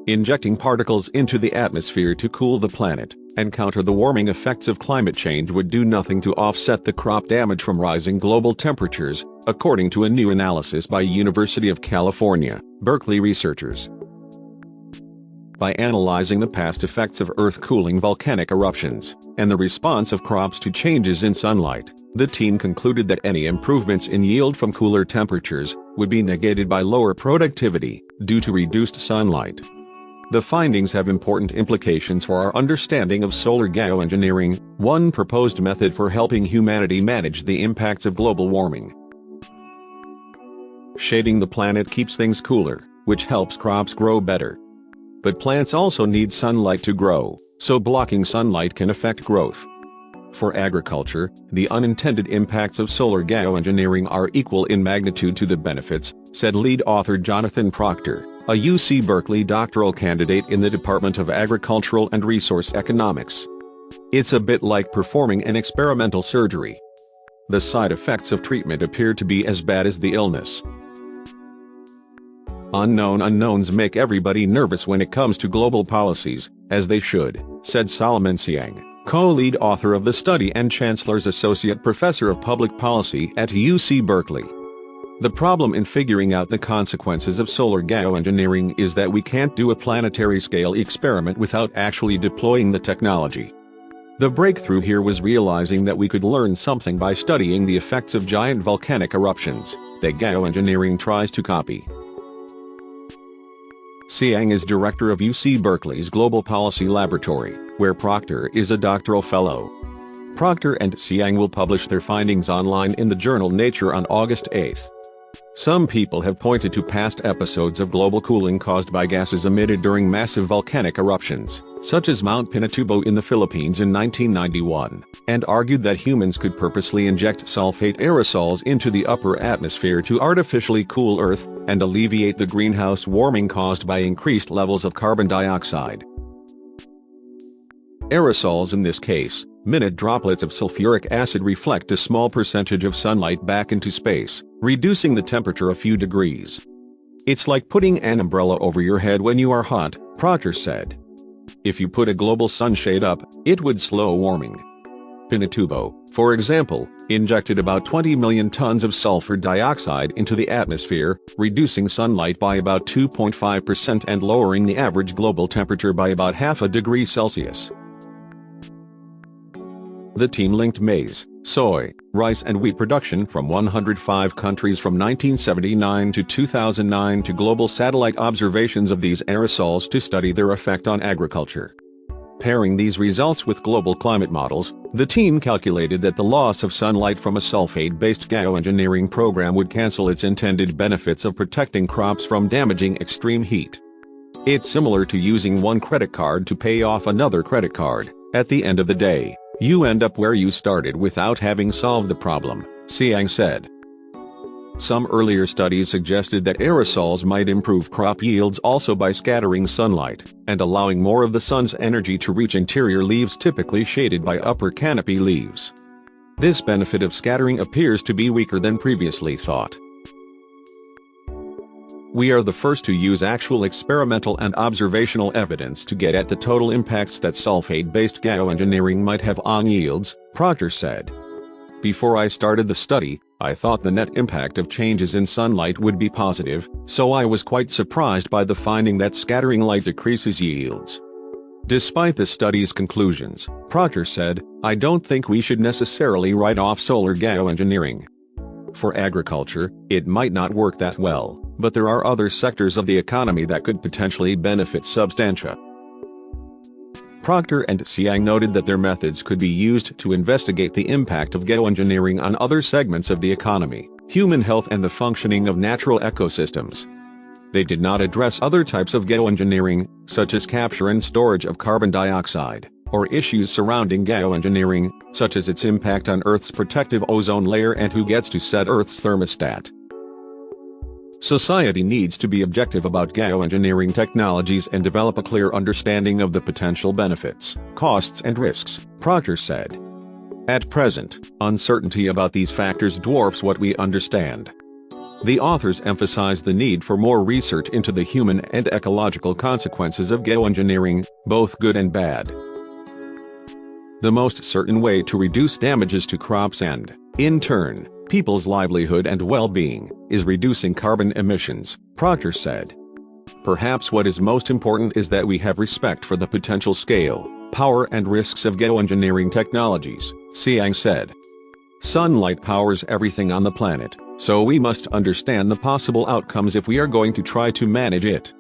Injecting particles into the atmosphere to cool the planet and counter the warming effects of climate change would do nothing to offset the crop damage from rising global temperatures, according to a new analysis by University of California, Berkeley researchers. By analyzing the past effects of Earth-cooling volcanic eruptions and the response of crops to changes in sunlight, the team concluded that any improvements in yield from cooler temperatures would be negated by lower productivity due to reduced sunlight. The findings have important implications for our understanding of solar geoengineering, one proposed method for helping humanity manage the impacts of global warming. Shading the planet keeps things cooler, which helps crops grow better. But plants also need sunlight to grow, so blocking sunlight can affect growth. For agriculture, the unintended impacts of solar geoengineering are equal in magnitude to the benefits, said lead author Jonathan Proctor, a UC Berkeley doctoral candidate in the Department of Agricultural and Resource Economics. It's a bit like performing an experimental surgery. The side effects of treatment appear to be as bad as the illness. Unknown unknowns make everybody nervous when it comes to global policies, as they should, said Solomon Siang, co-lead author of the study and Chancellor's Associate Professor of Public Policy at UC Berkeley. The problem in figuring out the consequences of solar geoengineering is that we can't do a planetary-scale experiment without actually deploying the technology. The breakthrough here was realizing that we could learn something by studying the effects of giant volcanic eruptions that geoengineering tries to copy. Siang is director of UC Berkeley's Global Policy Laboratory, where Proctor is a doctoral fellow. Proctor and Siang will publish their findings online in the journal Nature on August 8. Some people have pointed to past episodes of global cooling caused by gases emitted during massive volcanic eruptions, such as Mount Pinatubo in the Philippines in 1991, and argued that humans could purposely inject sulfate aerosols into the upper atmosphere to artificially cool Earth and alleviate the greenhouse warming caused by increased levels of carbon dioxide. Aerosols in this case, minute droplets of sulfuric acid, reflect a small percentage of sunlight back into space, reducing the temperature a few degrees. It's like putting an umbrella over your head when you are hot, Proctor said. If you put a global sunshade up, it would slow warming. Pinatubo, for example, injected about 20 million tons of sulfur dioxide into the atmosphere, reducing sunlight by about 2.5% and lowering the average global temperature by about half a degree Celsius. The team linked maize, soy, rice and wheat production from 105 countries from 1979 to 2009 to global satellite observations of these aerosols to study their effect on agriculture. Pairing these results with global climate models, the team calculated that the loss of sunlight from a sulfate-based geoengineering program would cancel its intended benefits of protecting crops from damaging extreme heat. It's similar to using one credit card to pay off another credit card. At the end of the day, you end up where you started without having solved the problem, Siang said. Some earlier studies suggested that aerosols might improve crop yields also by scattering sunlight and allowing more of the sun's energy to reach interior leaves typically shaded by upper canopy leaves. This benefit of scattering appears to be weaker than previously thought. We are the first to use actual experimental and observational evidence to get at the total impacts that sulfate-based geoengineering might have on yields, Proctor said. Before I started the study, I thought the net impact of changes in sunlight would be positive, so I was quite surprised by the finding that scattering light decreases yields. Despite the study's conclusions, Proctor said, I don't think we should necessarily write off solar geoengineering. For agriculture, it might not work that well, but there are other sectors of the economy that could potentially benefit substantially. Proctor and Siang noted that their methods could be used to investigate the impact of geoengineering on other segments of the economy, human health and the functioning of natural ecosystems. They did not address other types of geoengineering, such as capture and storage of carbon dioxide, or issues surrounding geoengineering, such as its impact on Earth's protective ozone layer and who gets to set Earth's thermostat. Society needs to be objective about geoengineering technologies and develop a clear understanding of the potential benefits, costs and risks, Proctor said. At present, uncertainty about these factors dwarfs what we understand. The authors emphasize the need for more research into the human and ecological consequences of geoengineering, both good and bad. The most certain way to reduce damages to crops and, in turn, people's livelihood and well-being, is reducing carbon emissions, Proctor said. Perhaps what is most important is that we have respect for the potential scale, power and risks of geoengineering technologies, Siang said. Sunlight powers everything on the planet, so we must understand the possible outcomes if we are going to try to manage it.